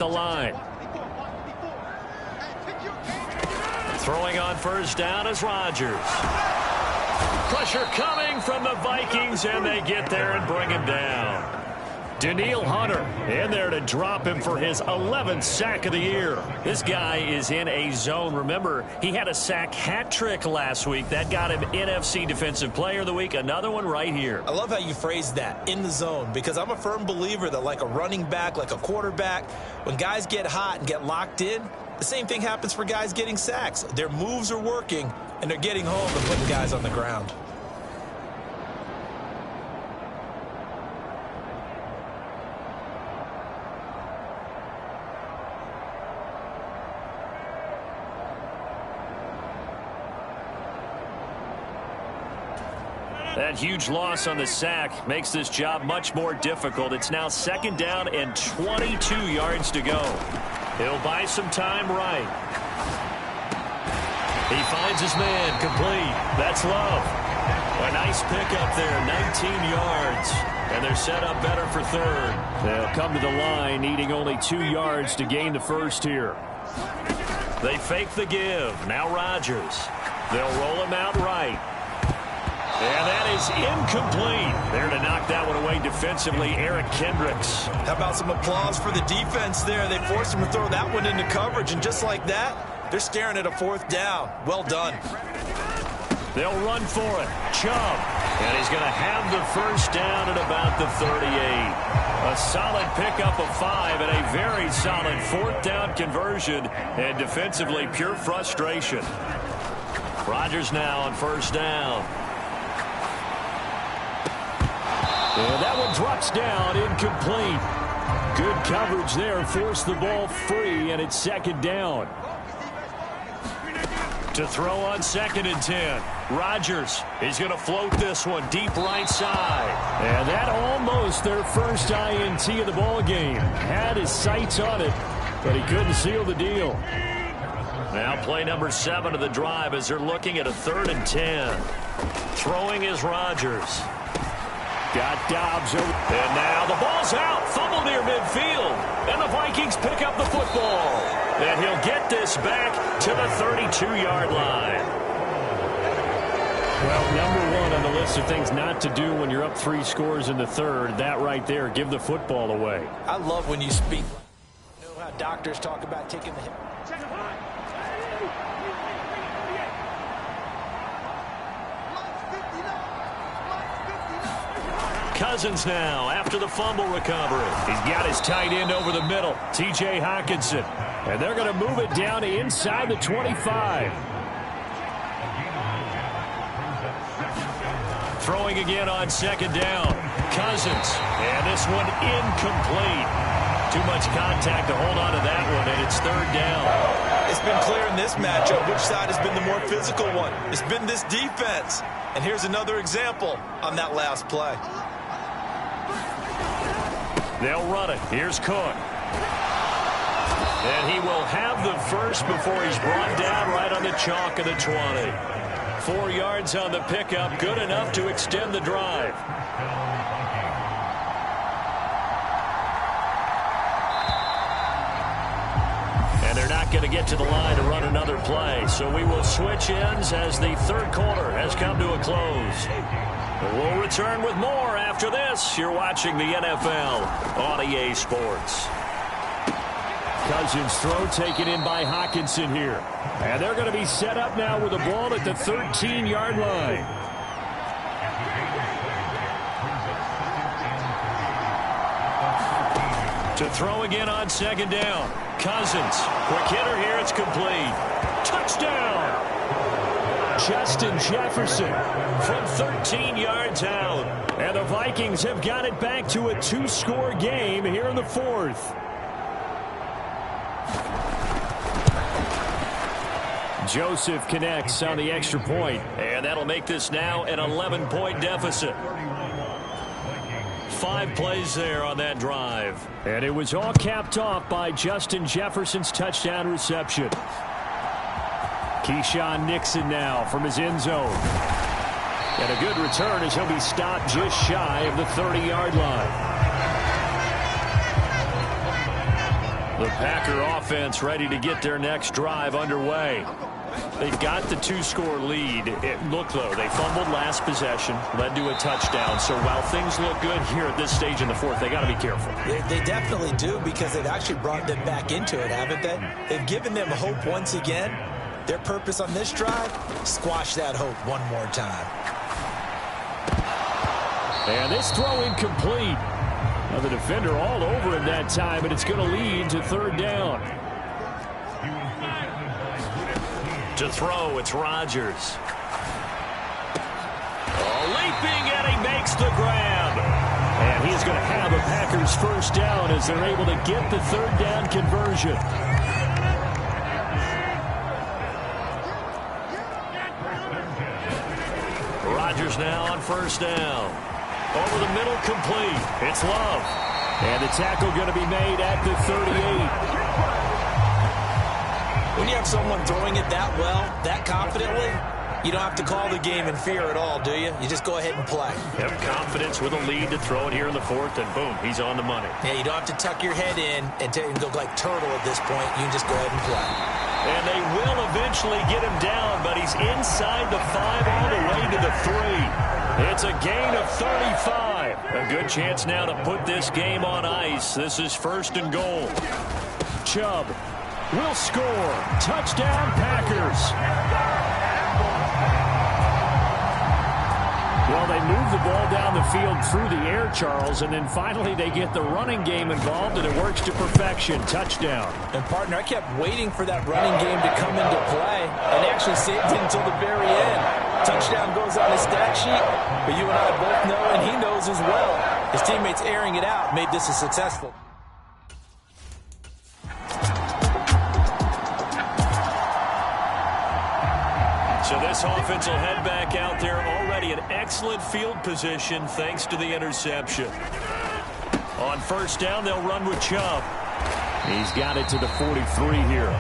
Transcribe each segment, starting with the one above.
the line. Throwing on first down is Rodgers. Pressure coming from the Vikings, and they get there and bring him down. Danielle Hunter in there to drop him for his 11th sack of the year. This guy is in a zone. Remember, he had a sack hat trick last week. That got him NFC Defensive Player of the Week. Another one right here. I love how you phrased that, in the zone, because I'm a firm believer that like a running back, like a quarterback, when guys get hot and get locked in, the same thing happens for guys getting sacks. Their moves are working, and they're getting home and putting guys on the ground. That huge loss on the sack makes this job much more difficult. It's now 2nd down and 22 yards to go. He'll buy some time right. He finds his man complete. That's Love. A nice pickup there, 19 yards. And they're set up better for 3rd. They'll come to the line, needing only 2 yards to gain the first here. They fake the give. Now Rodgers. They'll roll him out right. And that is incomplete. There to knock that one away defensively, Eric Kendricks. How about some applause for the defense there? They forced him to throw that one into coverage, and just like that, they're staring at a 4th down. Well done. They'll run for it. Chubb. And he's going to have the first down at about the 38. A solid pickup of 5 and a very solid 4th down conversion. And defensively, pure frustration. Rodgers now on first down. And that one drops down, incomplete. Good coverage there, forced the ball free, and it's 2nd down. To throw on 2nd and 10. Rodgers is going to float this one deep right side. And that almost their first INT of the ball game. Had his sights on it, but he couldn't seal the deal. Now play number 7 of the drive as they're looking at a 3rd and 10. Throwing is Rodgers. Got Dobbs over. And now the ball's out. Fumble near midfield. And the Vikings pick up the football. And he'll get this back to the 32-yard line. Well, number 1 on the list of things not to do when you're up 3 scores in the 3rd. That right there, give the football away. I love when you speak. You know how doctors talk about taking the hit. Cousins now after the fumble recovery. He's got his tight end over the middle, T.J. Hockenson. And they're going to move it down to inside the 25. Throwing again on 2nd down. Cousins. And this one incomplete. Too much contact to hold on to that one, and it's 3rd down. It's been clear in this matchup which side has been the more physical one. It's been this defense. And here's another example on that last play. They'll run it. Here's Cook. And he will have the first before he's brought down right on the chalk of the 20. 4 yards on the pickup, good enough to extend the drive. And they're not going to get to the line to run another play. So we will switch ends as the 3rd quarter has come to a close. We'll return with more after this. You're watching the NFL on EA Sports. Cousins throw taken in by Hockenson here. And they're going to be set up now with the ball at the 13-yard line. To throw again on 2nd down. Cousins. Quick hitter here. It's complete. Touchdown. Justin Jefferson from 13 yards out. And the Vikings have got it back to a 2-score game here in the 4th. Joseph connects on the extra point, and that'll make this now an 11-point deficit. 5 plays there on that drive. And it was all capped off by Justin Jefferson's touchdown reception. Keyshawn Nixon now from his end zone. And a good return as he'll be stopped just shy of the 30-yard line. The Packer offense ready to get their next drive underway. They've got the 2-score lead. Look, though, they fumbled last possession, led to a touchdown. So while things look good here at this stage in the fourth, they got to be careful. They definitely do, because they've actually brought them back into it, haven't they? They've given them hope once again. Their purpose on this drive, squash that hope one more time. And this throw incomplete. Now the defender all over him that time, but it's going to lead to third down. To throw, it's Rodgers. Leaping, and he makes the grab. And he's going to have a Packers first down as they're able to get the third down conversion. Rodgers now on first down. Over the middle, complete. It's Love. And the tackle going to be made at the 38. When you have someone throwing it that well, that confidently, you don't have to call the game in fear at all, do you? You just go ahead and play. Have confidence with a lead to throw it here in the fourth, and boom, he's on the money. Yeah, you don't have to tuck your head in and go like turtle at this point. You can just go ahead and play. And they will eventually get him down, but he's inside the 5 all the way to the 3. It's a gain of 35. A good chance now to put this game on ice. This is first and goal. Chubb will score. Touchdown, Packers. Well, they move the ball down the field through the air, Charles, and then finally they get the running game involved, and it works to perfection. Touchdown. And, partner, I kept waiting for that running game to come into play, and they actually saved it until the very end. Touchdown goes on his stat sheet, but you and I both know, and he knows as well, his teammates airing it out made this a successful. So this offense will head back out there, already in excellent field position thanks to the interception. On first down, they'll run with Chubb. He's got it to the 43 here.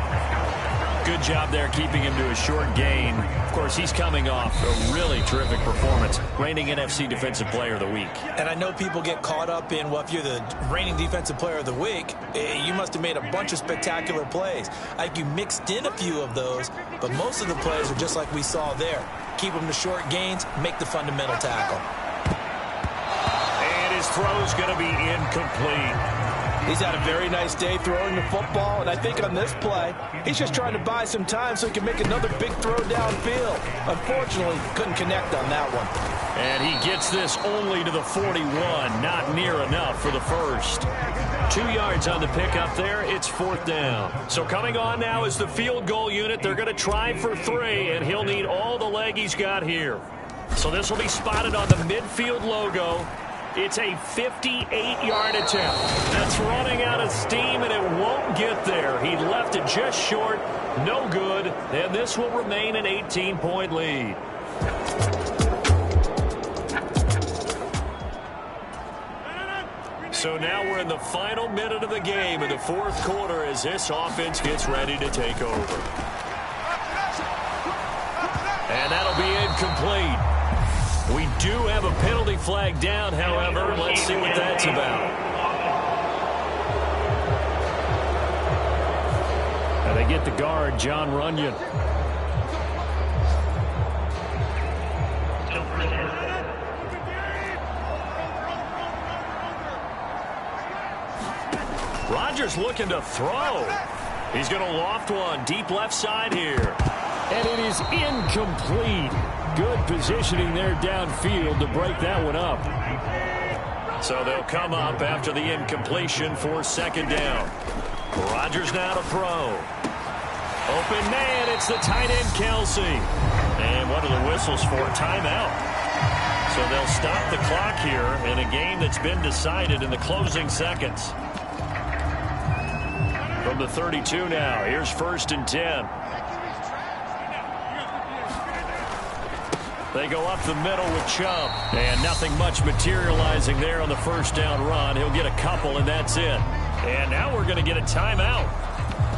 Good job there keeping him to a short gain. Of course, he's coming off a really terrific performance, reigning NFC Defensive Player of the Week. And I know people get caught up in, well, if you're the reigning Defensive Player of the Week, you must have made a bunch of spectacular plays. Like, you mixed in a few of those, but most of the plays are just like we saw there. Keep them to short gains, make the fundamental tackle. And his throw's going to be incomplete. He's had a very nice day throwing the football, and I think on this play, he's just trying to buy some time so he can make another big throw downfield. Unfortunately, couldn't connect on that one. And he gets this only to the 41, not near enough for the first. 2 yards on the pickup there. It's fourth down. So coming on now is the field goal unit. They're going to try for 3, and he'll need all the leg he's got here. So this will be spotted on the midfield logo. It's a 58-yard attempt. That's running out of steam, and it won't get there. He left it just short. No good. And this will remain an 18-point lead. So now we're in the final minute of the game in the fourth quarter as this offense gets ready to take over. And that'll be incomplete. We do have a penalty flag down, however. Let's see what that's about. And they get the guard, John Runyon. Rodgers looking to throw. He's going to loft one deep left side here. And it is incomplete. Good positioning there downfield to break that one up. So they'll come up after the incompletion for second down. Rodgers now to throw. Open man, it's the tight end Kelsey. And what are the whistles for? Timeout. So they'll stop the clock here in a game that's been decided in the closing seconds. From the 32 now, here's first and 10. They go up the middle with Chubb. And nothing much materializing there on the first down run. He'll get a couple, and that's it. And now we're going to get a timeout.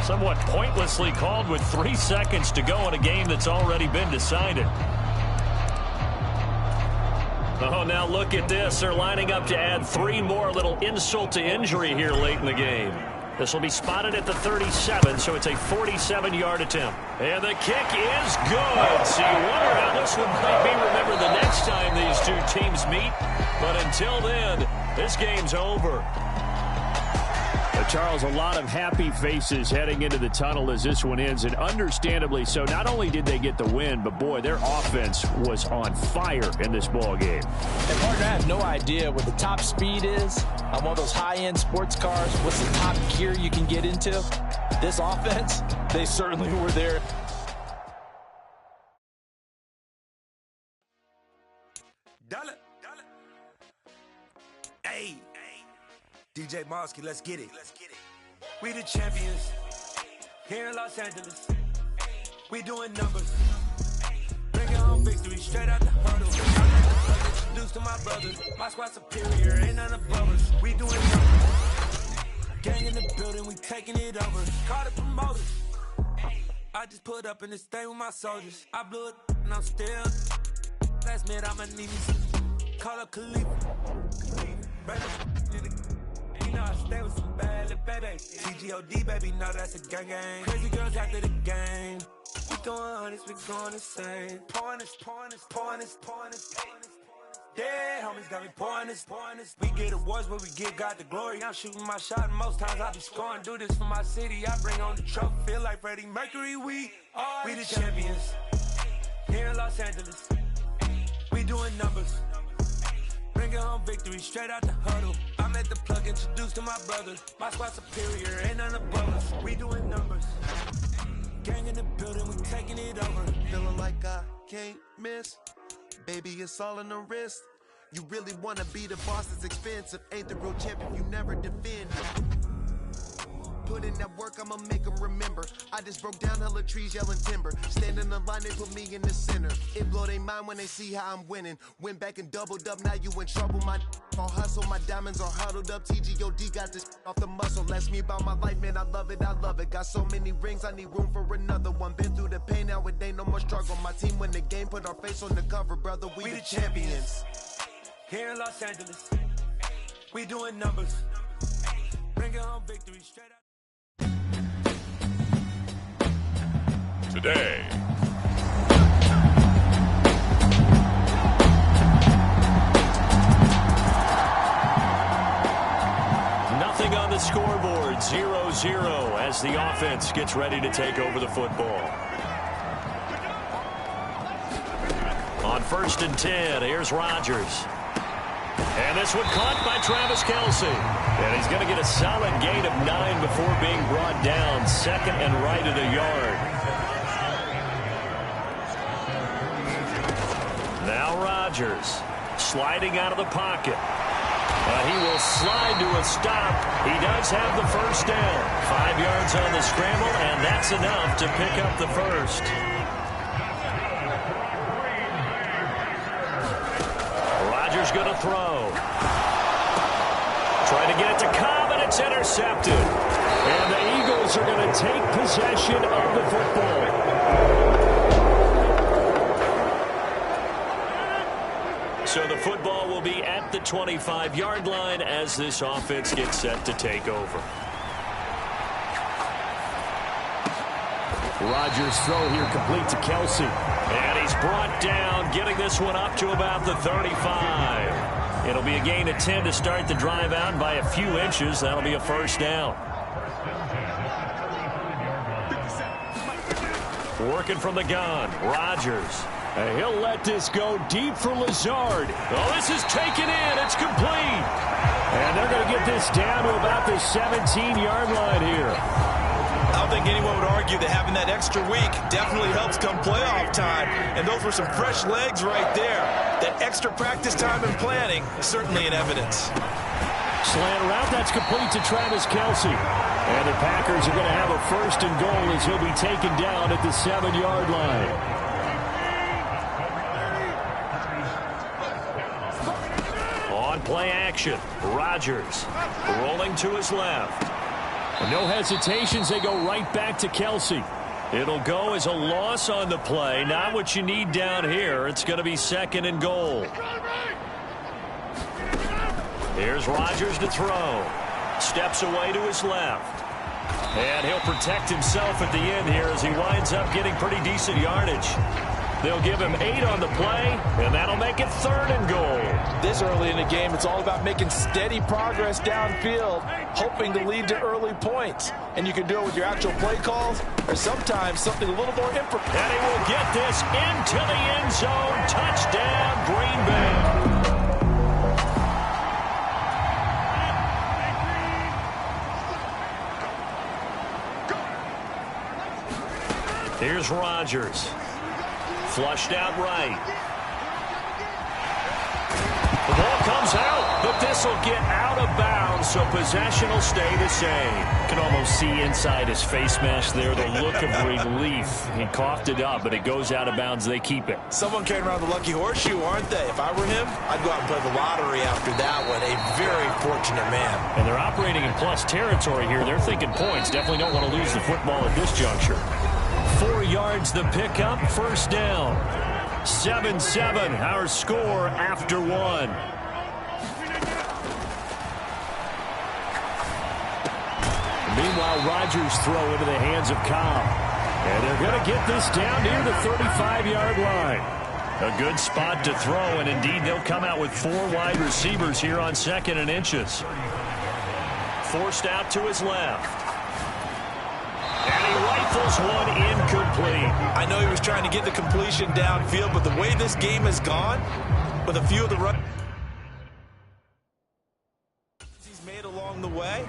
Somewhat pointlessly called with 3 seconds to go in a game that's already been decided. Oh, now look at this. They're lining up to add 3 more. Little insult to injury here late in the game. This will be spotted at the 37, so it's a 47-yard attempt. And the kick is good. So you wonder how this one might be remembered the next time these two teams meet. But until then, this game's over. Charles, a lot of happy faces heading into the tunnel as this one ends, and understandably so. Not only did they get the win, but, boy, their offense was on fire in this ball game. And, partner, I have no idea what the top speed is on one of those high-end sports cars. What's the top gear you can get into? This offense, they certainly were there. Hey, DJ Mosky, let's get it. We the champions here in Los Angeles. We doing numbers. Bringing home victory straight out the huddle. Introduced to my brothers. My squad superior, ain't none above us. We doing numbers. Gang in the building, we taking it over. Call the promoters. I just put up in this thing with my soldiers. I blew it and I'm still. Last minute I'ma need me some. Call up Khalifa. You know I stay with some bad little baby. TGOD, baby, know that's a gang gang. Crazy girls after the game. We going honest, we going insane. Pouring this. Yeah, homies got me pouring this. We get awards, but we give God the glory. I'm shooting my shot, and most times I be scoring. Do this for my city, I bring on the trophy. Feel like Freddie Mercury, we the champions here in Los Angeles. We doing numbers. Bringing home victory straight out the huddle. I'm at the plug, introduced to my brothers. My squad superior, ain't none above us. We doing numbers. Gang in the building, we taking it over. Feeling like I can't miss. Baby, it's all in the wrist. You really wanna be the boss, it's expensive. Ain't the real champ if you never defend. Put in that work, I'ma make them remember. I just broke down hella trees, yelling timber. Stand in the line, they put me in the center. It blow their mind when they see how I'm winning. Went back and doubled up, now you in trouble. My all hustle, my diamonds are huddled up. TGOD got this off the muscle. Ask me about my life, man, I love it. Got so many rings, I need room for another one. Been through the pain, now it ain't no more struggle. My team win the game, put our face on the cover, brother. We the champions. Here in Los Angeles, we doing numbers. Bringing home victory straight out. Today. Nothing on the scoreboard, 0-0 as the offense gets ready to take over the football. On 1st and 10, here's Rodgers. And this one caught by Travis Kelce. And he's going to get a solid gain of 9 before being brought down. 2nd and right of the yard. Now Rodgers sliding out of the pocket. He will slide to a stop. He does have the first down. 5 yards on the scramble, and that's enough to pick up the first. Rodgers going to throw. Trying to get it to Cobb, and it's intercepted. And the Eagles are going to take possession of the football. So the football will be at the 25-yard line as this offense gets set to take over. Rodgers' throw here complete to Kelce. And he's brought down, getting this one up to about the 35. It'll be a gain of 10 to start the drive out by a few inches. That'll be a first down. Working from the gun, Rodgers. And he'll let this go deep for Lazard. Oh, this is taken in. It's complete. And they're going to get this down to about the 17-yard line here. I don't think anyone would argue that having that extra week definitely helps come playoff time. And those were some fresh legs right there. That extra practice time and planning is certainly in evidence. Slant route, that's complete to Travis Kelce. And the Packers are going to have a 1st and goal as he'll be taken down at the 7-yard line. On play action, Rodgers rolling to his left. No hesitations, they go right back to Kelce. It'll go as a loss on the play. Not what you need down here. It's going to be 2nd and goal. Here's Rodgers to throw. Steps away to his left. And he'll protect himself at the end here as he winds up getting pretty decent yardage. They'll give him 8 on the play, and that'll make it 3rd and goal. This early in the game, it's all about making steady progress downfield, hoping to lead to early points. And you can do it with your actual play calls or sometimes something a little more impressive. And he will get this into the end zone. Touchdown, Green Bay. Here's Rodgers. Flushed out right. The ball comes out, but this will get out of bounds, so possession will stay the same. You can almost see inside his face mask there the look of relief. He coughed it up, but it goes out of bounds. They keep it. Someone came around the lucky horseshoe, aren't they? If I were him, I'd go out and play the lottery after that one. A very fortunate man. And they're operating in plus territory here. They're thinking points. Definitely don't want to lose the football at this juncture. 4 yards the pickup, 1st down. 7-7, our score after 1. Meanwhile, Rodgers throw into the hands of Cobb. And they're going to get this down near the 35-yard line. A good spot to throw, and indeed they'll come out with 4 wide receivers here on 2nd and inches. Forced out to his left. And he rifles one incomplete. I know he was trying to get the completion downfield, but the way this game has gone, with a few of the runs he's made along the way,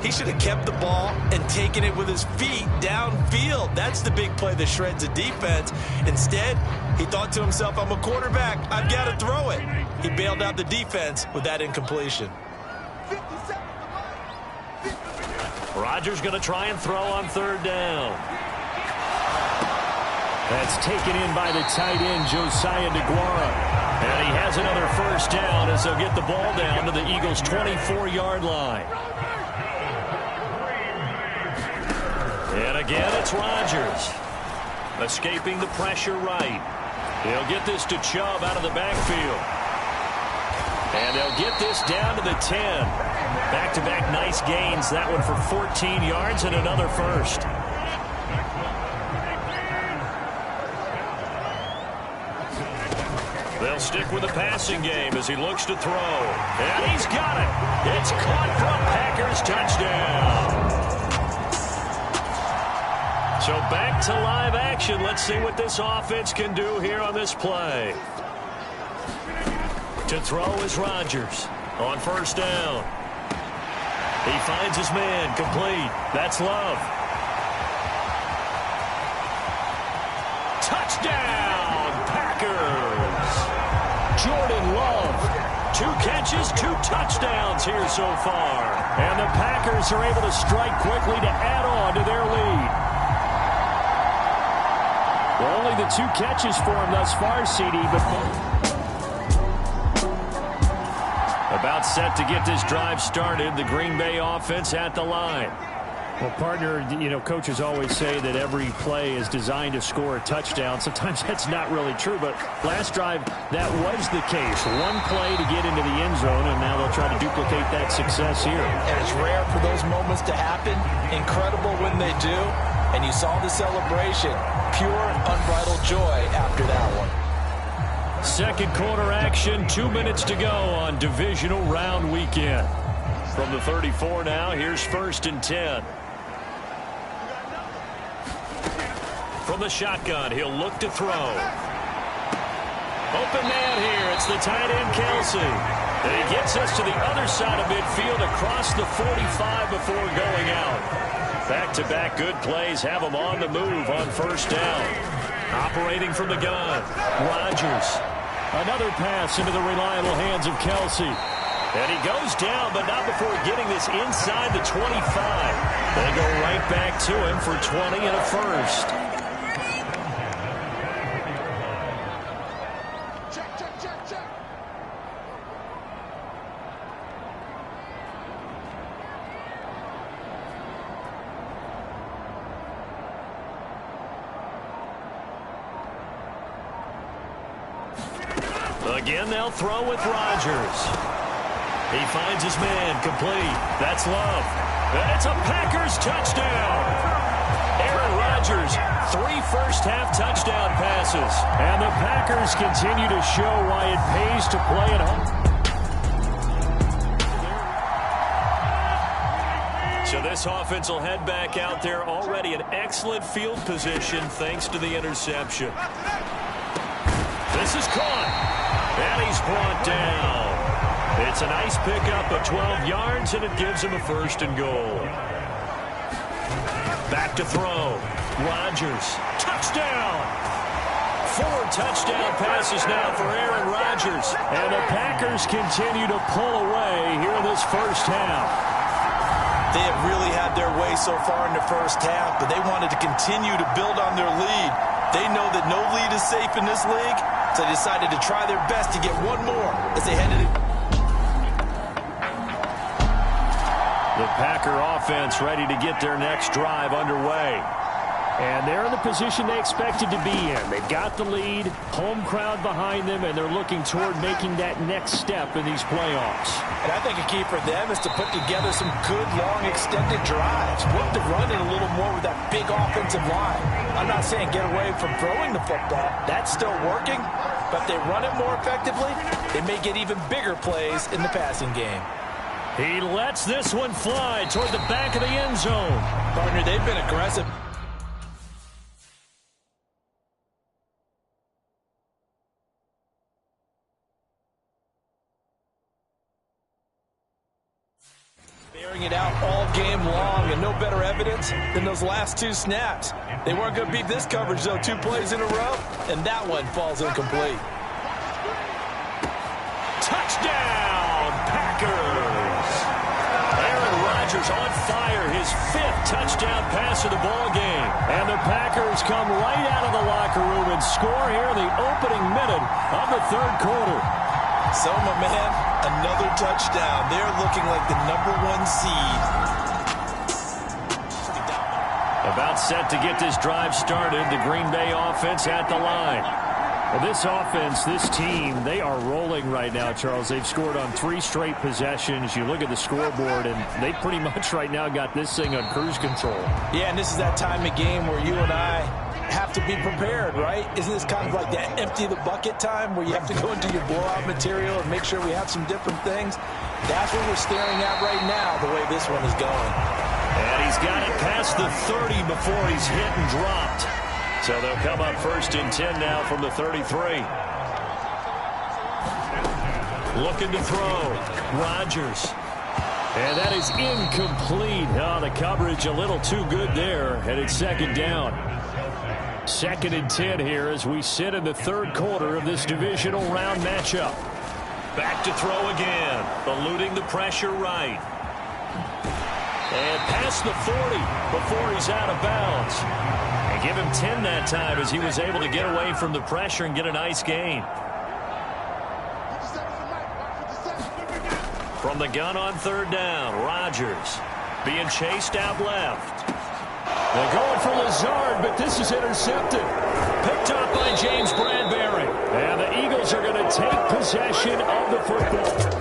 he should have kept the ball and taken it with his feet downfield. That's the big play that shreds the defense. Instead, he thought to himself, I'm a quarterback, I've got to throw it. He bailed out the defense with that incompletion. Rodgers going to try and throw on 3rd down. That's taken in by the tight end, Josiah DeGuara. And he has another 1st down as they'll get the ball down to the Eagles' 24-yard line. And again, it's Rodgers. Escaping the pressure right. He'll get this to Chubb out of the backfield. And they'll get this down to the 10. Back-to-back nice gains. That one for 14 yards and another 1st. They'll stick with the passing game as he looks to throw. And he's got it. It's caught for a Packers touchdown. So back to live action. Let's see what this offense can do here on this play. To throw is Rodgers on 1st down. He finds his man, complete. That's Love. Touchdown, Packers. Jordan Love. 2 catches, 2 touchdowns here so far. And the Packers are able to strike quickly to add on to their lead. Well, only the 2 catches for him thus far, CD, but about set to get this drive started. The Green Bay offense at the line. Well, partner, you know, coaches always say that every play is designed to score a touchdown. Sometimes that's not really true, but last drive, that was the case. 1 play to get into the end zone, and now they'll try to duplicate that success here. And it's rare for those moments to happen. Incredible when they do. And you saw the celebration. Pure, unbridled joy after that one. 2nd quarter action, 2 minutes to go on divisional round weekend. From the 34 now, here's 1st and 10. From the shotgun, he'll look to throw. Open man here, it's the tight end Kelsey. And he gets us to the other side of midfield across the 45 before going out. Back-to-back good plays have him on the move on 1st down. Operating from the gun, Rodgers. Another pass into the reliable hands of Kelsey. And he goes down, but not before getting this inside the 25. They go right back to him for 20 and a 1st. Again, they'll throw with Rodgers. He finds his man, complete. That's Love. And it's a Packers touchdown. Aaron Rodgers, 3 first-half touchdown passes. And the Packers continue to show why it pays to play at home. So this offense will head back out there, already in excellent field position thanks to the interception. This is caught. And he's brought down. It's a nice pickup of 12 yards, and it gives him a 1st and goal. Back to throw. Rodgers. Touchdown. 4 touchdown passes now for Aaron Rodgers. And the Packers continue to pull away here in this first half. They have really had their way so far in the first half, but they wanted to continue to build on their lead. They know that no lead is safe in this league, so they decided to try their best to get one more as they headed in. The Packer offense ready to get their next drive underway. And they're in the position they expected to be in. They've got the lead, home crowd behind them, and they're looking toward making that next step in these playoffs. And I think a key for them is to put together some good, long, extended drives. Work the run in a little more with that big offensive line. I'm not saying get away from throwing the football. That's still working. But if they run it more effectively, they may get even bigger plays in the passing game. He lets this one fly toward the back of the end zone. Partner, they've been aggressive. Bearing it out all game long, and no better evidence than those last 2 snaps. They weren't going to beat this coverage, though. 2 plays in a row, and that one falls incomplete. Touchdown, Packers! Aaron Rodgers on fire, his 5th touchdown pass of the ball game. And the Packers come right out of the locker room and score here in the opening minute of the 3rd quarter. So, my man, another touchdown. They're looking like the #1 seed. About set to get this drive started. The Green Bay offense at the line. Well, this offense, this team, they are rolling right now, Charles. They've scored on 3 straight possessions. You look at the scoreboard, and they pretty much right now got this thing on cruise control. Yeah, and this is that time of game where you and I have to be prepared, right? Isn't this kind of like that empty the bucket time where you have to go into your blowout material and make sure we have some different things? That's what we're staring at right now, the way this one is going. And he's got it past the 30 before he's hit and dropped. So they'll come up 1st and 10 now from the 33. Looking to throw. Rodgers. And that is incomplete. Oh, the coverage a little too good there. And it's 2nd down. 2nd and 10 here as we sit in the 3rd quarter of this divisional round matchup. Back to throw again. Eluding the pressure right. And past the 40 before he's out of bounds. And give him 10 that time as he was able to get away from the pressure and get a nice gain. From the gun on 3rd down, Rodgers being chased out left. They're going for Lazard, but this is intercepted. Picked up by James Bradbury. And the Eagles are going to take possession of the football.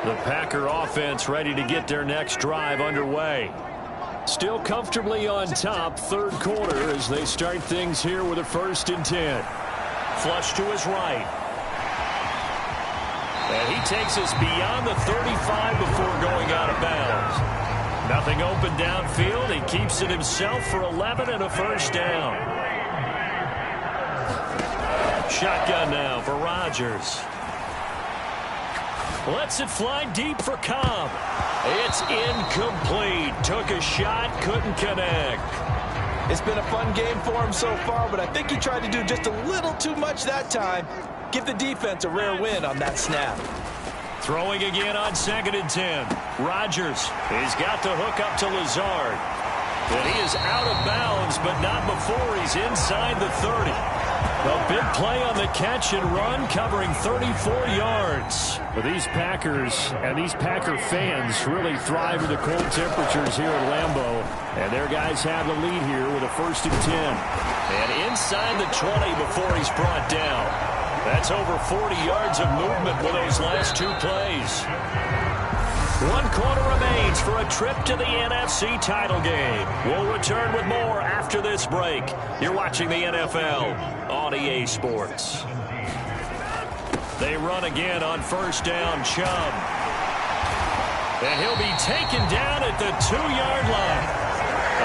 The Packer offense ready to get their next drive underway. Still comfortably on top, 3rd quarter as they start things here with a 1st and 10. Flush to his right. And he takes us beyond the 35 before going out of bounds. Nothing open downfield. He keeps it himself for 11 and a 1st down. Shotgun now for Rodgers. Lets it fly deep for Cobb. It's incomplete. Took a shot, couldn't connect. It's been a fun game for him so far, but I think he tried to do just a little too much that time. Give the defense a rare win on that snap. Throwing again on 2nd and 10. Rodgers, he's got the hook up to Lazard. But he is out of bounds, but not before he's inside the 30. A big play on the catch and run, covering 34 yards. But these Packers and these Packer fans really thrive in the cold temperatures here at Lambeau. And their guys have the lead here with a 1st and 10. And inside the 20 before he's brought down. That's over 40 yards of movement with those last 2 plays. 1 quarter remains for a trip to the NFC title game. We'll return with more after this break. You're watching the NFL on EA Sports. They run again on first down, Chubb. And he'll be taken down at the 2-yard line.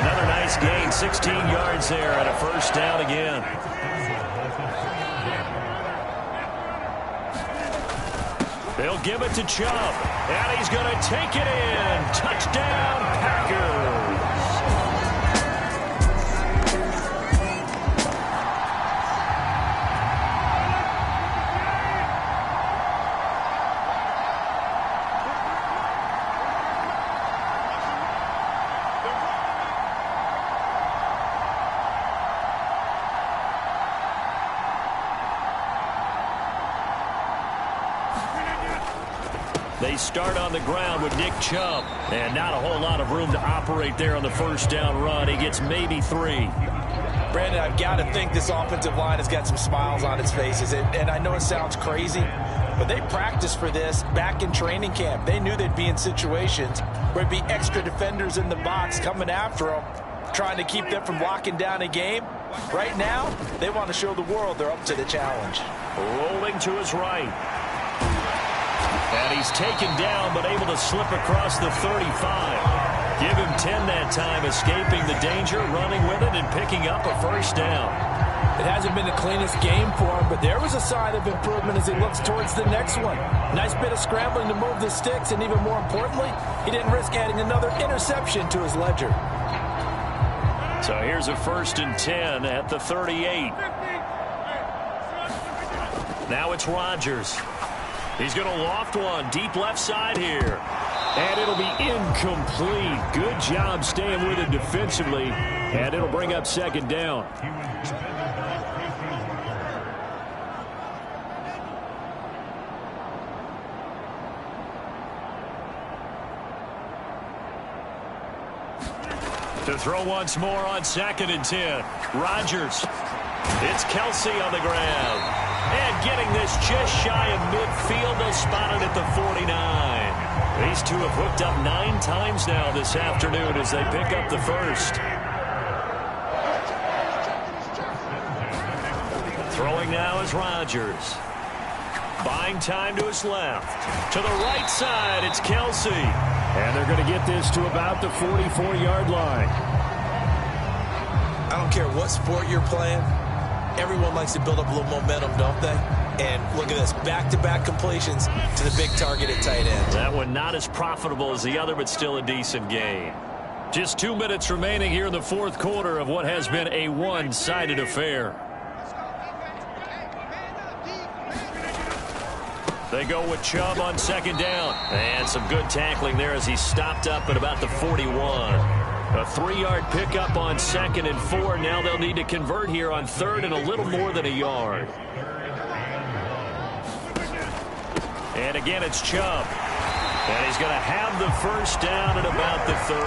Another nice gain, 16 yards there and a first down again. They'll give it to Chubb, and he's going to take it in. Touchdown, Packers. They start on the ground with Nick Chubb. And not a whole lot of room to operate there on the first down run. He gets maybe 3. Brandon, I've got to think this offensive line has got some smiles on its faces. And I know it sounds crazy, but they practiced for this back in training camp. They knew they'd be in situations where there'd be extra defenders in the box coming after them, trying to keep them from locking down a game. Right now, they want to show the world they're up to the challenge. Rolling to his right. And he's taken down, but able to slip across the 35. Give him 10 that time, escaping the danger, running with it, and picking up a first down. It hasn't been the cleanest game for him, but there was a sign of improvement as he looks towards the next one. Nice bit of scrambling to move the sticks, and even more importantly, he didn't risk adding another interception to his ledger. So here's a 1st and 10 at the 38. Now it's Rodgers. He's going to loft one deep left side here. And it'll be incomplete. Good job staying with it defensively. And it'll bring up 2nd down. To throw once more on 2nd and 10. Rodgers. It's Kelsey on the ground. And getting this just shy of midfield, they'll spot it at the 49. These two have hooked up 9 times now this afternoon as they pick up the first. Throwing now is Rodgers. Buying time to his left. To the right side, it's Kelsey. And they're going to get this to about the 44-yard line. I don't care what sport you're playing. Everyone likes to build up a little momentum, don't they? And look at this, back-to-back completions to the big target at tight end. That one not as profitable as the other, but still a decent gain. Just 2 minutes remaining here in the 4th quarter of what has been a one-sided affair. They go with Chubb on 2nd down. And some good tackling there as he stopped up at about the 41. A 3-yard pickup on 2nd and 4. Now they'll need to convert here on 3rd and a little more than a yard. And again, it's Chubb. And he's going to have the first down at about the 38.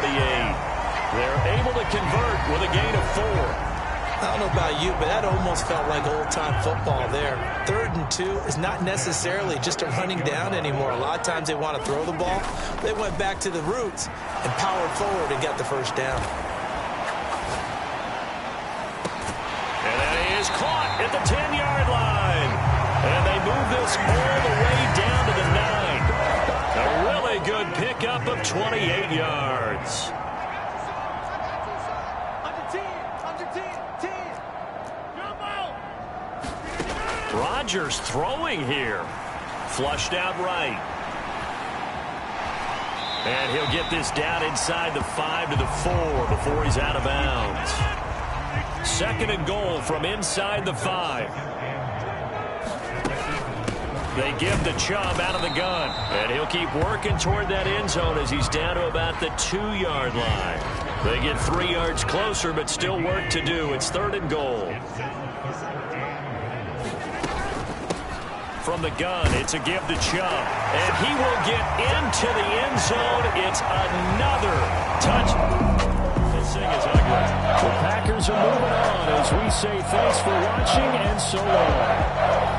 They're able to convert with a gain of 4. I don't know about you, but that almost felt like old-time football there. 3rd and 2 is not necessarily just a running down anymore. A lot of times they want to throw the ball. They went back to the roots and powered forward and got the first down. And that is caught at the 10-yard line. And they move this all the way down to the 9. A really good pickup of 28 yards. Rodgers throwing here. Flushed out right. And he'll get this down inside the 5 to the 4 before he's out of bounds. 2nd and goal from inside the 5. They give the Chubb out of the gun. And he'll keep working toward that end zone as he's down to about the 2-yard line. They get 3 yards closer, but still work to do. It's 3rd and goal. From the gun, it's a give to Chubb. And he will get into the end zone. It's another touch. This thing is ugly. The Packers are moving on as we say thanks for watching and so long.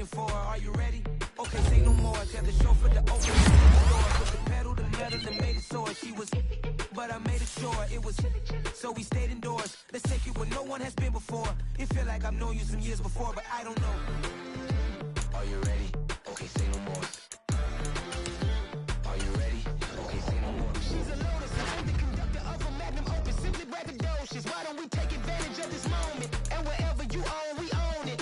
waiting for. Are you ready? Okay, say no more. Tell the chauffeur to open the door. Put the pedal to metal and made it so she was, but I made it sure it was. So we stayed indoors. Let's take it where no one has been before. It feel like I've known you some years before, but I don't know. Are you ready? Okay, say no more. Are you ready? Okay, say no more. She's a lotus, and I'm the conductor of a Magnum Opus. Simply braggadocious. Why don't we take advantage of this moment? And wherever you own, we own it.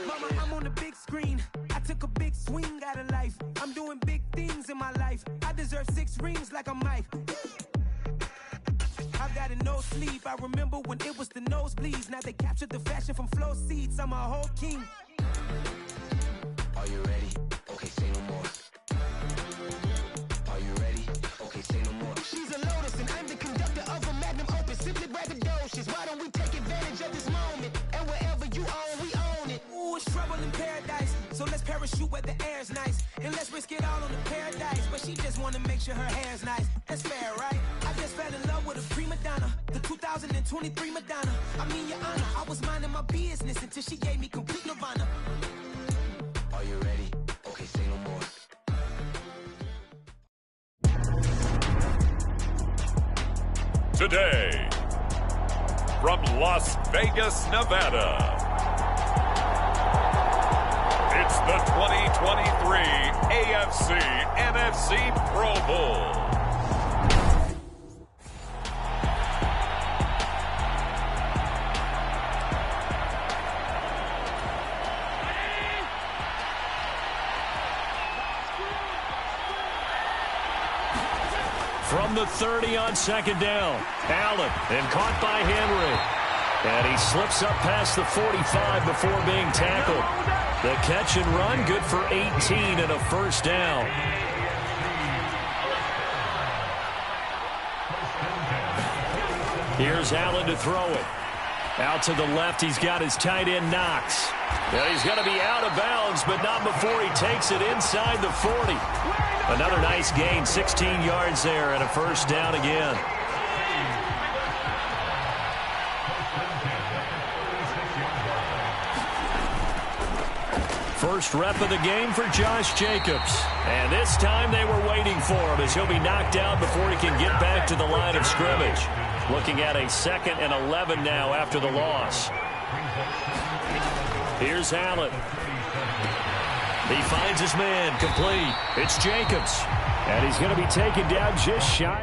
Mama, I'm on the big screen. I took a big swing out of life. I'm doing big things in my life. I deserve 6 rings like I'm Mike. I've got no sleep. I remember when it was the nosebleeds. Now they captured the fashion from flow seats. I'm a whole king. Are you ready? Okay, say no more. Are you ready? Okay, say no more. She's a lotus and I'm the conductor of a Magnum Opus. Simply braggadocious. Why don't we take advantage of this moment? And wherever you own, we own it. Ooh, it's trouble in paradise. So let's parachute where the air's nice. And let's risk it all on the paradise. But she just wanna make sure her hair's nice. That's fair, right? I just fell in love with a prima donna. The 2023 Madonna. I mean, your honor, I was minding my business until she gave me complete nirvana. Are you ready? Okay, say no more. Today, from Las Vegas, Nevada, it's the 2023 AFC-NFC Pro Bowl. From the 30 on second down, Allen, and caught by Henry. And he slips up past the 45 before being tackled. The catch and run, good for 18 and a first down. Here's Allen to throw it. Out to the left, he's got his tight end Knox. And he's going to be out of bounds, but not before he takes it inside the 40. Another nice gain, 16 yards there, and a first down again. First rep of the game for Josh Jacobs. And this time they were waiting for him as he'll be knocked out before he can get back to the line of scrimmage. Looking at a 2nd and 11 now after the loss. Here's Allen. He finds his man, complete. It's Jacobs. And he's going to be taken down just shy.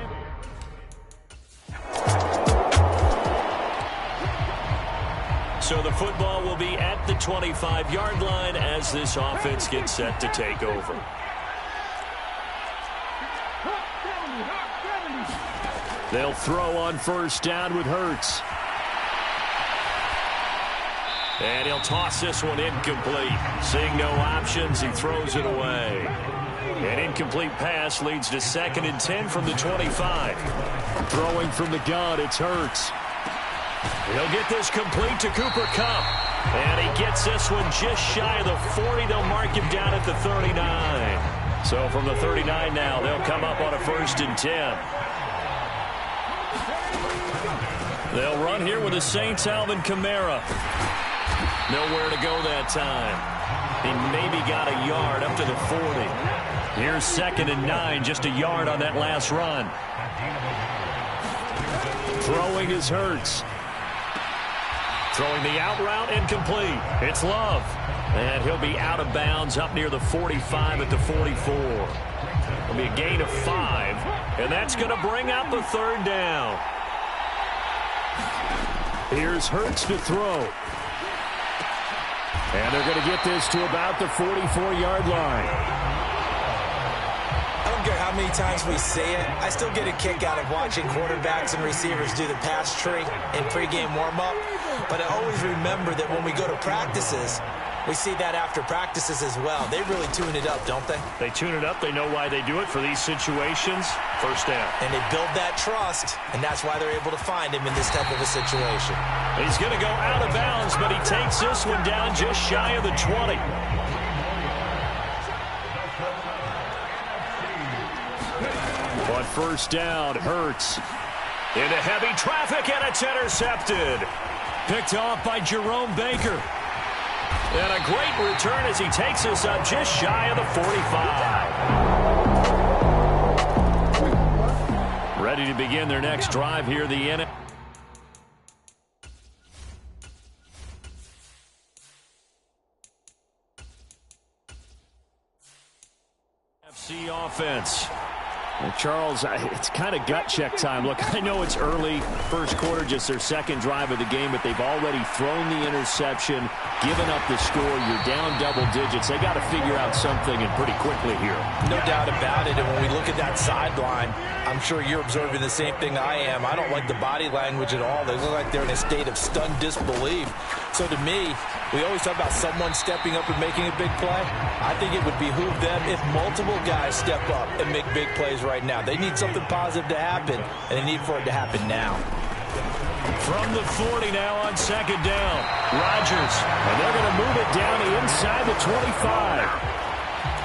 So the football will be at the 25-yard line as this offense gets set to take over. They'll throw on first down with Hurts. And he'll toss this one incomplete. Seeing no options, he throws it away. An incomplete pass leads to 2nd and 10 from the 25. Throwing from the gun, it's Hurts. He'll get this complete to Cooper Kupp. And he gets this one just shy of the 40. They'll mark him down at the 39. So from the 39 now, they'll come up on a 1st and 10. They'll run here with the Saints' Alvin Kamara. Nowhere to go that time. He maybe got a yard up to the 40. Here's 2nd and 9, just a yard on that last run. Throwing is Hurts. Throwing the out route incomplete. It's Love. And he'll be out of bounds up near the 45 at the 44. It'll be a gain of 5. And that's going to bring up a 3rd down. Here's Hurts to throw. And they're going to get this to about the 44-yard line. I don't care how many times we say it, I still get a kick out of watching quarterbacks and receivers do the pass tree in pregame warm-up. But I always remember that when we go to practices, we see that after practices as well. They really tune it up, don't they? They tune it up. They know why they do it for these situations. First down. And they build that trust, and that's why they're able to find him in this type of a situation. He's going to go out of bounds, but he takes this one down just shy of the 20. On first down, Hurts. Into heavy traffic, and it's intercepted. Picked off by Jerome Baker. And a great return as he takes us up just shy of the 45. Ready to begin their next drive here, the NFC offense. Well, Charles, it's kind of gut check time. Look, I know it's early, first quarter, just their second drive of the game, but they've already thrown the interception, given up the score. You're down double digits. They got to figure out something, and pretty quickly here. No doubt about it. And when we look at that sideline, I'm sure you're observing the same thing I am. I don't like the body language at all. They look like they're in a state of stunned disbelief. So to me, we always talk about someone stepping up and making a big play. I think it would behoove them if multiple guys step up and make big plays right now. They need something positive to happen, and they need for it to happen now. From the 40 now on second down, Rodgers, and they're going to move it down inside the 25.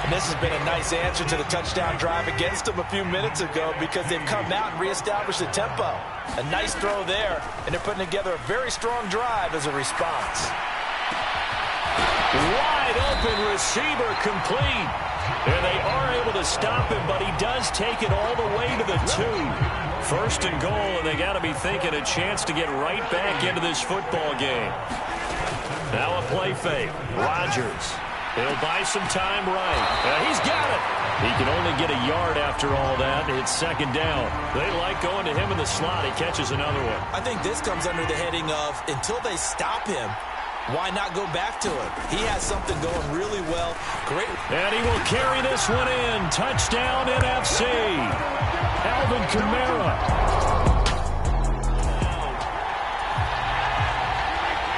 And this has been a nice answer to the touchdown drive against them a few minutes ago because they've come out and reestablished the tempo. A nice throw there, and they're putting together a very strong drive as a response. Wide open receiver complete. And they are able to stop him, but he does take it all the way to the 2. First and goal, and they got to be thinking a chance to get right back into this football game. Now a play fake. Rodgers. He'll buy some time right. He's got it. He can only get a yard after all that. It's second down. They like going to him in the slot. He catches another one. I think this comes under the heading of until they stop him, why not go back to him? He has something going really well. Great. And he will carry this one in. Touchdown NFC. Alvin Kamara.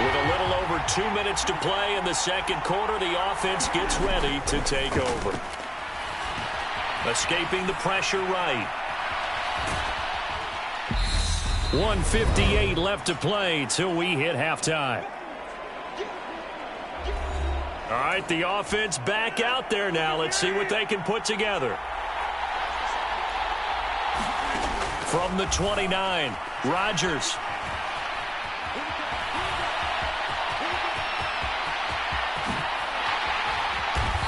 With a little over 2 minutes to play in the second quarter, the offense gets ready to take over. Escaping the pressure right. 1:58 left to play till we hit halftime. All right, the offense back out there now. Let's see what they can put together. From the 29, Rodgers.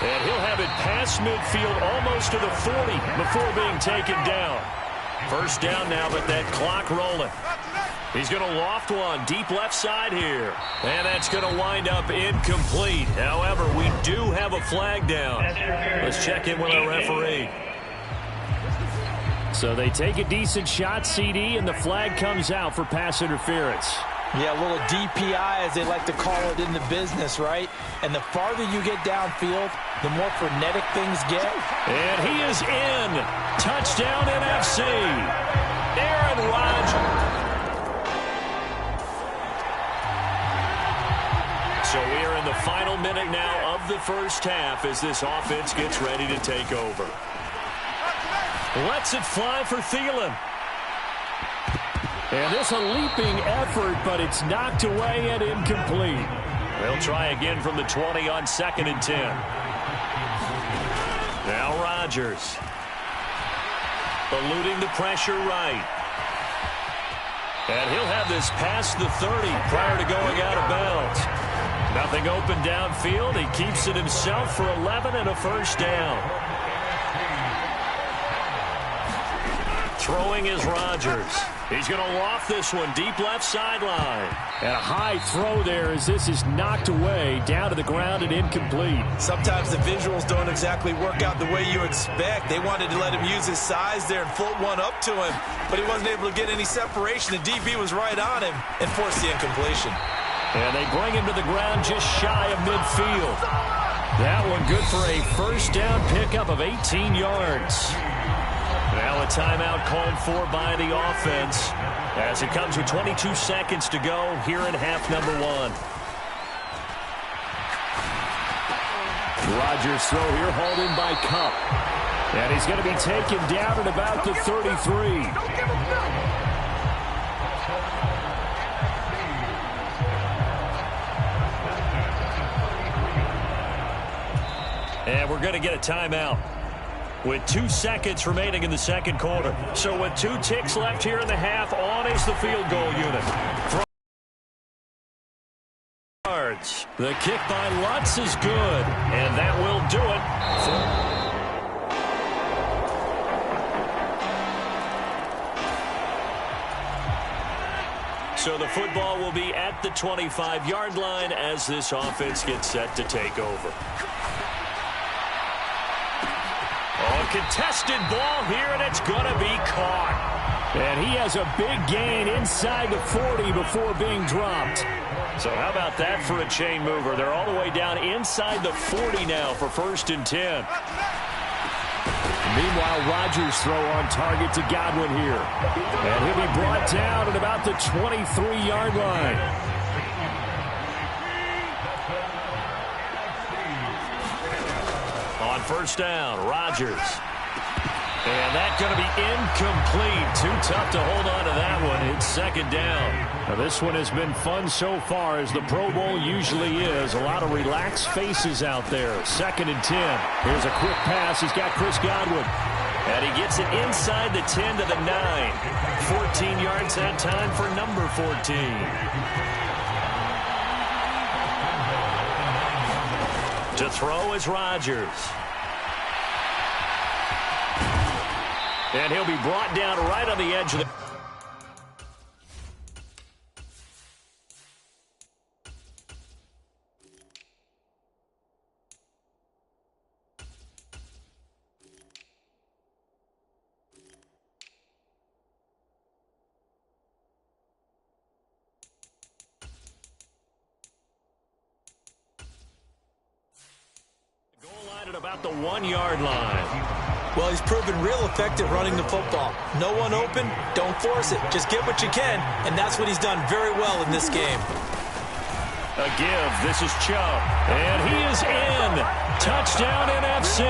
And he'll have it past midfield almost to the 40 before being taken down. First down now, but that clock rolling. He's going to loft one deep left side here. And that's going to wind up incomplete. However, we do have a flag down. Let's check in with our referee. So they take a decent shot, CD, and the flag comes out for pass interference. Yeah, a little DPI, as they like to call it in the business, right? And the farther you get downfield, the more frenetic things get. And he is in. Touchdown NFC. Aaron Rodgers. So we are in the final minute now of the first half as this offense gets ready to take over. Lets it fly for Thielen. And this a leaping effort, but it's knocked away and incomplete. They'll try again from the 20 on 2nd and 10. Now Rodgers. Eluding the pressure right. And he'll have this past the 30 prior to going out of bounds. Nothing open downfield. He keeps it himself for 11 and a first down. Throwing is Rodgers. He's going to loft this one deep left sideline. And a high throw there as this is knocked away down to the ground and incomplete. Sometimes the visuals don't exactly work out the way you expect. They wanted to let him use his size there and float one up to him, but he wasn't able to get any separation. The DB was right on him and forced the incompletion. And they bring him to the ground just shy of midfield. That one good for a first down pickup of 18 yards. Now a timeout called for by the offense as it comes with 22 seconds to go here in half number 1. Rodgers throw here hauled in by Cup. And he's going to be taken down at about the 33. And we're going to get a timeout. with 2 seconds remaining in the second quarter. So with 2 ticks left here in the half, on is the field goal unit. The kick by Lutz is good, and that will do it. So the football will be at the 25-yard line as this offense gets set to take over. Oh, contested ball here, and it's going to be caught. And he has a big gain inside the 40 before being dropped. So how about that for a chain mover? They're all the way down inside the 40 now for 1st and 10. Meanwhile, Rodgers' throw on target to Godwin here. And he'll be brought down at about the 23-yard line. On 1st down, Rodgers. And that's going to be incomplete. Too tough to hold on to that one. It's 2nd down. Now, this one has been fun so far, as the Pro Bowl usually is. A lot of relaxed faces out there. 2nd and 10. Here's a quick pass. He's got Chris Godwin. And he gets it inside the 10 to the 9. 14 yards that time for number 14. To throw is Rodgers. And he'll be brought down right on the edge of the... Goal line at about the 1-yard line. Well, he's proven real effective running the football. No one open, don't force it. Just get what you can, and that's what he's done very well in this game. A give. This is Chubb. And he is in. Touchdown, NFC.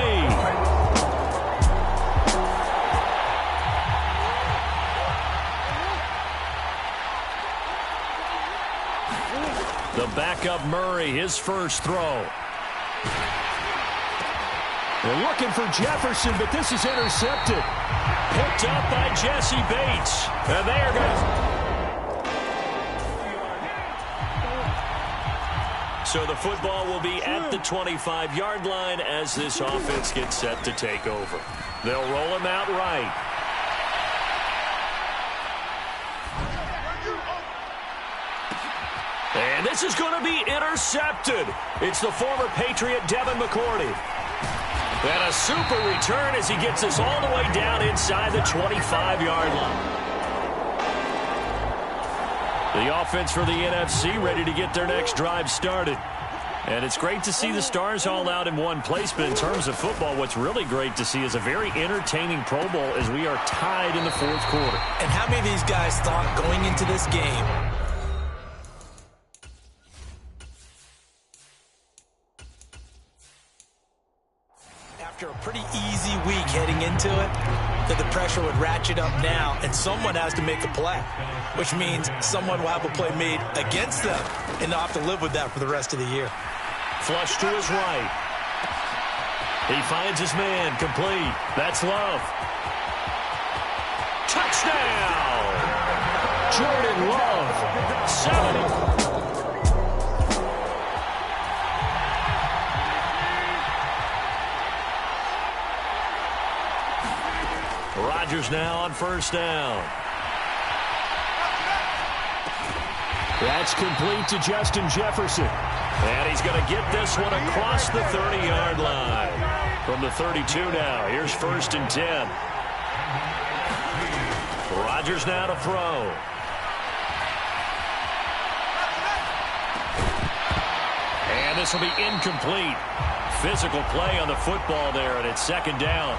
The backup Murray, his first throw. They're looking for Jefferson, but this is intercepted. Picked up by Jesse Bates. And they are going to... So the football will be at the 25-yard line as this offense gets set to take over. They'll roll him out right. And this is going to be intercepted. It's the former Patriot Devin McCourty. And a super return as he gets us all the way down inside the 25-yard line. The offense for the NFC ready to get their next drive started. And it's great to see the stars all out in one place, but in terms of football, what's really great to see is a very entertaining Pro Bowl as we are tied in the 4th quarter. And how many of these guys thought going into this game, after a pretty easy week heading into it, that the pressure would ratchet up now and someone has to make a play, which means someone will have a play made against them, and they'll have to live with that for the rest of the year. Flush to his right. He finds his man, complete. That's Love. Touchdown! Jordan Love, 70. Rodgers now on 1st down. That's complete to Justin Jefferson. And he's going to get this one across the 30-yard line. From the 32 now, here's 1st and 10. Rodgers now to throw. And this will be incomplete. Physical play on the football there, and it's 2nd down.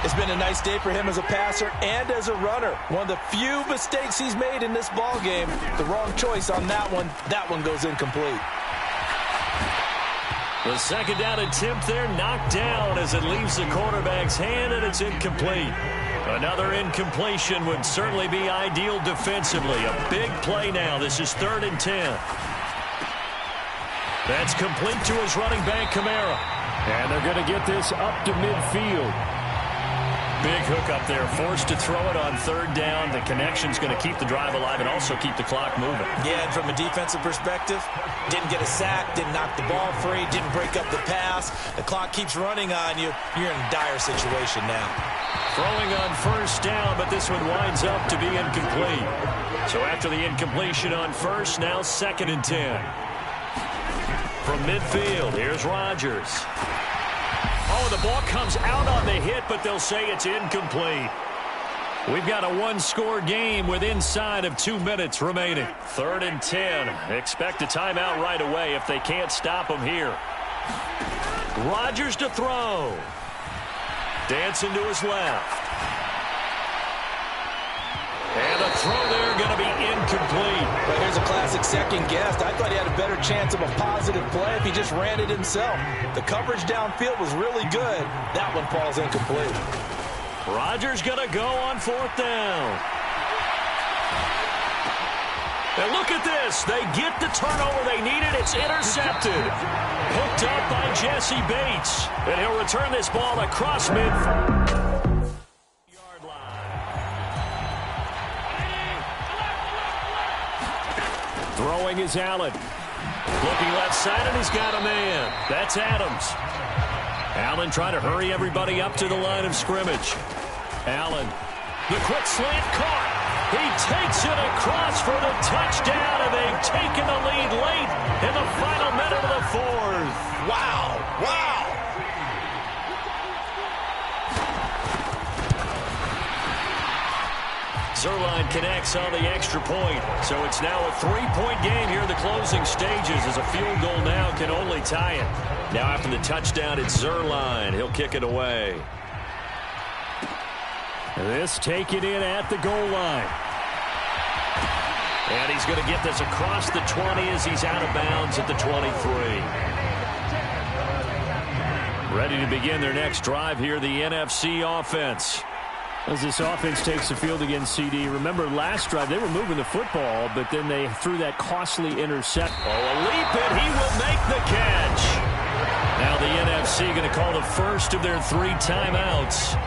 It's been a nice day for him as a passer and as a runner. One of the few mistakes he's made in this ball game. The wrong choice on that one. That one goes incomplete. The 2nd down attempt there knocked down as it leaves the quarterback's hand, and it's incomplete. Another incompletion would certainly be ideal defensively. A big play now. This is 3rd and 10. That's complete to his running back, Kamara. And they're going to get this up to midfield. Big hook up there, forced to throw it on third down. The connection's going to keep the drive alive and also keep the clock moving. Yeah, and from a defensive perspective, didn't get a sack, didn't knock the ball free, didn't break up the pass. The clock keeps running on you. You're in a dire situation now. Throwing on first down, but this one winds up to be incomplete. So after the incompletion on first, now 2nd and 10. From midfield, here's Rodgers. Oh, the ball comes out on the hit, but they'll say it's incomplete. We've got a one-score game with inside of 2 minutes remaining. 3rd and 10. Expect a timeout right away if they can't stop him here. Rodgers to throw. Dancing to his left. And the throw there going to be incomplete. But here's a classic second guess. I thought he had a better chance of a positive play if he just ran it himself. The coverage downfield was really good. That one falls incomplete. Rodgers going to go on 4th down. And look at this. They get the turnover they needed. It's intercepted. Picked up by Jesse Bates. And he'll return this ball across mid-yard line. Throwing is Allen. Looking left side, and he's got a man. That's Adams. Allen trying to hurry everybody up to the line of scrimmage. Allen, the quick slant caught. He takes it across for the touchdown, and they've taken the lead late in the final minute of the 4th. Wow, wow. Zerline connects on the extra point. So it's now a 3-point game here in the closing stages as a field goal now can only tie it. Now after the touchdown, it's Zerline. He'll kick it away. This taken in at the goal line. And he's going to get this across the 20 as he's out of bounds at the 23. Ready to begin their next drive here, the NFC offense. As this offense takes the field against CD, remember last drive they were moving the football, but then they threw that costly intercept. Oh, a leap, and he will make the catch. Now the NFC going to call the first of their 3 timeouts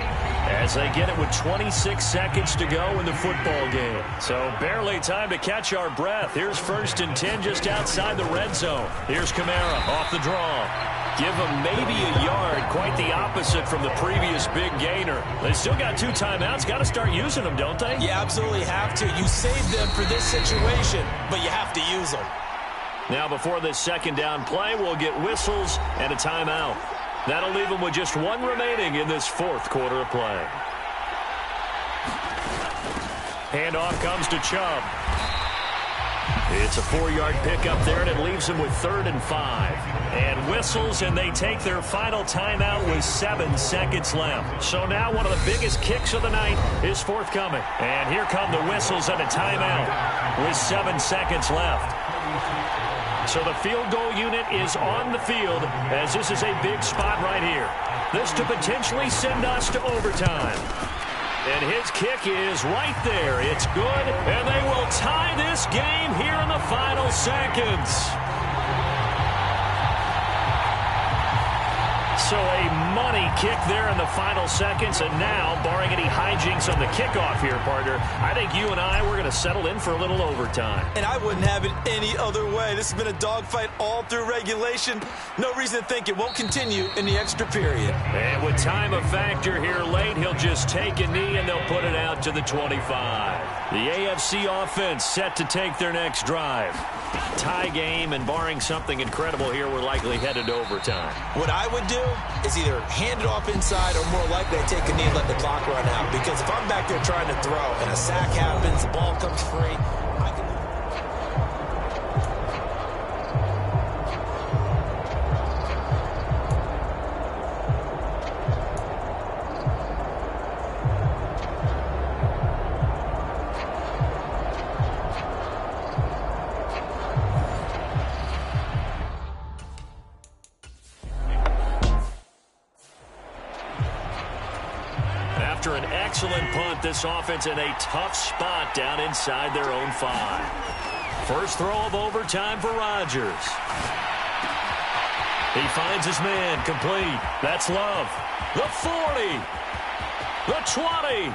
as they get it with 26 seconds to go in the football game. So barely time to catch our breath. Here's 1st and 10 just outside the red zone. Here's Kamara off the draw. Give him maybe a yard, quite the opposite from the previous big gainer. They still got 2 timeouts. Got to start using them, don't they? You absolutely have to. You save them for this situation, but you have to use them. Now before this 2nd down play, we'll get whistles and a timeout. That'll leave them with just 1 remaining in this 4th quarter of play. Handoff comes to Chubb. It's a 4-yard pickup there, and it leaves them with 3rd and 5. And whistles, and they take their final timeout with 7 seconds left. So now one of the biggest kicks of the night is forthcoming. And here come the whistles and a timeout with 7 seconds left. So the field goal unit is on the field as this is a big spot right here. This to potentially send us to overtime. And his kick is right there. It's good, and they will tie this game here in the final seconds. So a money kick there in the final seconds, and now, barring any hijinks on the kickoff here, partner, I think you and I, we're going to settle in for a little overtime. And I wouldn't have it any other way. This has been a dogfight all through regulation. No reason to think it won't continue in the extra period. And with time a factor here late, he'll just take a knee, and they'll put it out to the 25. The AFC offense set to take their next drive. Tie game, and barring something incredible here, we're likely headed to overtime. What I would do is either hand it off inside or more likely I take a knee and let the clock run out. Because if I'm back there trying to throw and a sack happens, the ball comes free, I can... After an excellent punt, this offense in a tough spot down inside their own 5. First throw of overtime for Rodgers. He finds his man complete. That's Love. The 40. The 20.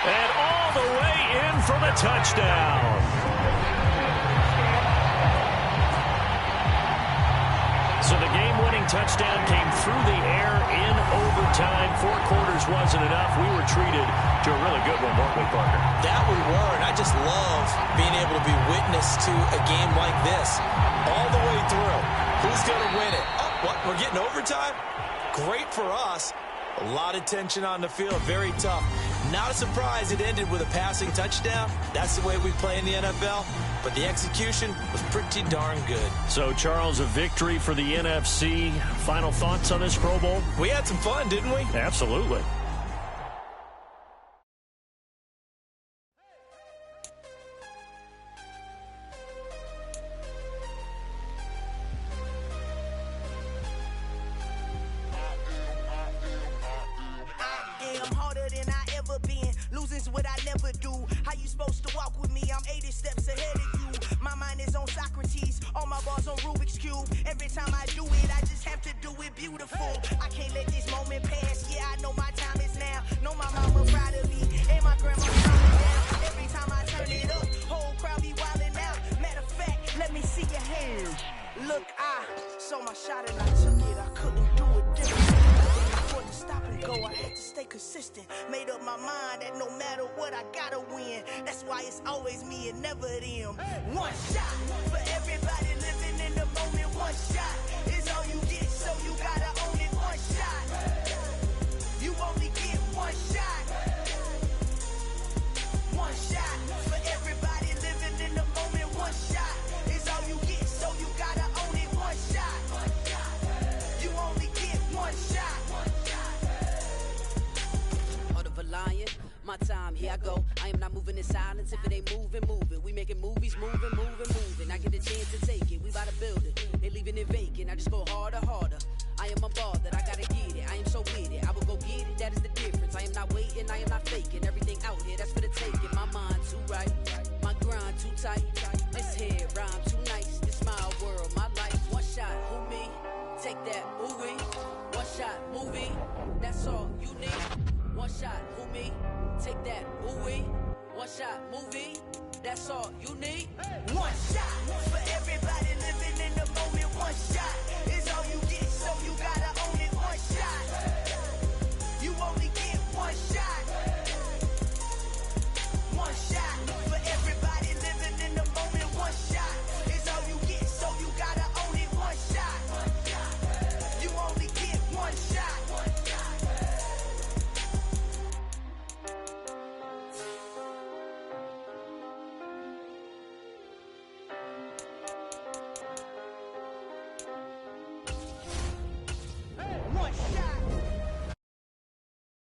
And all the way in for the touchdown. So the game-winning touchdown came through the air in overtime. 4 quarters wasn't enough. We were treated to a really good one, weren't we, Parker? That we were, and I just love being able to be witness to a game like this all the way through. Who's going to win it? Oh, what? We're getting overtime? Great for us. A lot of tension on the field. Very tough. Not a surprise it ended with a passing touchdown. That's the way we play in the NFL. But the execution was pretty darn good. So, Charles, a victory for the NFC. Final thoughts on this Pro Bowl? We had some fun, didn't we? Absolutely. What I never do. How you supposed to walk with me? I'm 80 steps ahead of you. My mind is on Socrates, all my bars on Rubik's Cube. Every time I do it, I just have to do it beautiful. I can't let this moment pass. Yeah, I know my time is now. Know my mama proud of me, and my grandma counting down. Every time I turn it up, whole crowd be wilding out. Matter of fact, let me see your hands. Look, I saw my shot and I took it. I couldn't do it different. Stop and go, I had to stay consistent. Made up my mind that no matter what, I gotta win. That's why it's always me and never them. One shot for everybody living in the moment. One shot is all you get, so you gotta own it. One shot, you only get one shot. One shot for everybody living in the moment. One shot is all you get, so you gotta own it. One shot, you only get one shot. Lion, my time, here I go. I am not moving in silence. If it ain't moving, move it. We making movies, moving. I get a chance to take it. We about to build it. They leaving it vacant. I just go harder. I am a ball that I gotta get it. I am so with it. I will go get it. That is the difference. I am not waiting. I am not faking. Everything out here, that's for the taking. My mind too right. My grind too tight. This head rhyme too nice. This my world, my life. One shot, who me? Take that, movie. One shot, movie. That's all you need. One shot, who me? Take that, ooh-wee. One shot, movie. That's all you need. One shot